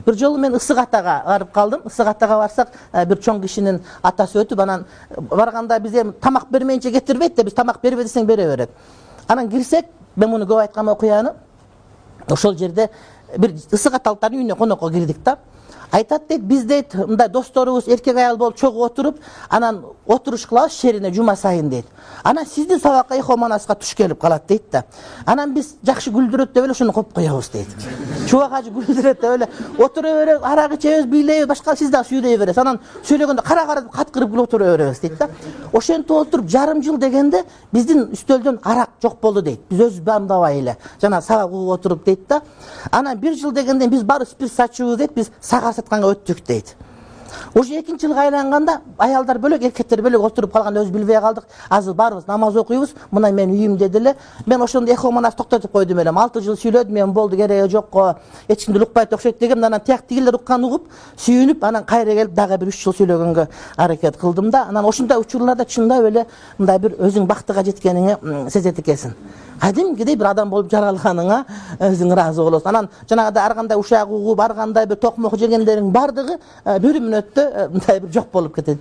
Bir жолу мен Ысык Атага барып калдым. Ысык Атага барсак, бир чоң кишинин атасы өтүп, анан барганда биз эми тамак бермейинче кетирбейт да, биз тамак бербе десең бере берет. Анан кирсек, мен муну көп айткан окуяны, ошол жерде бир Ысык Аталыктардын үйүнө конокко кирдик да. Айтат дейт, биз дейт, мындай досторубуз эркек аял болуп чогуу отуруп, анан отуруш кылабыз шерине жума сайын дейт. Анан сиздин сабакка Ихоманаска туш келип калат дейт да. Анан биз жакшы күлдүрөт деп эле ошону коюп коебуз дейт. Чубакачы күлдүрөт деп эле отура беребиз, арак ичебиз, бийлейбиз, башка сиз дагы сүйлөй бересиз. Анан сөйлөгөндө кара каткырып күлүп отура беребиз дейт да. Ошентип отуруп жарым жыл дегенде биздин үстөлдөн арак жок болду дейт. Биз өзүбүз бамдабай эле жана сабак угуп отуруп дейт да. Анан бир жыл дегенде биз баары спирт сатчубуз дейт, биз сага сатканга өттүк дейт. Уже экинчи жылга айланганда аялдар бөлөк, эркектер бөлөк отуруп калганда өзү билбей калдык. Азыр баарыбыз намаз окуйбуз. Мына менин үйүм деди эле. Мен ошондо Ихоманас токтотуп койдум эле. 6 жыл сүйлөдүм, мен болду, кереги жок го. Эч кимди укпайт окшойт дегем. Анан тигилер уккан угуп, сүйүнүп, анан кайра келип дагы бир 3 жыл сүйлөгөнгө аракет кылдым да. Анан ошондой учурларда чындап эле мындай бир өзүң бактыга жеткениңи сезет экенсиң. Кадимкидей бир адам болуп жаралганыңа өзүң ыраазы болосуң. Анан жанагыдай ар кандай ушак угуп, ар кандай бир токмок жегендерин бардыгы бир мүнөттө мындай бир жок болуп кетет.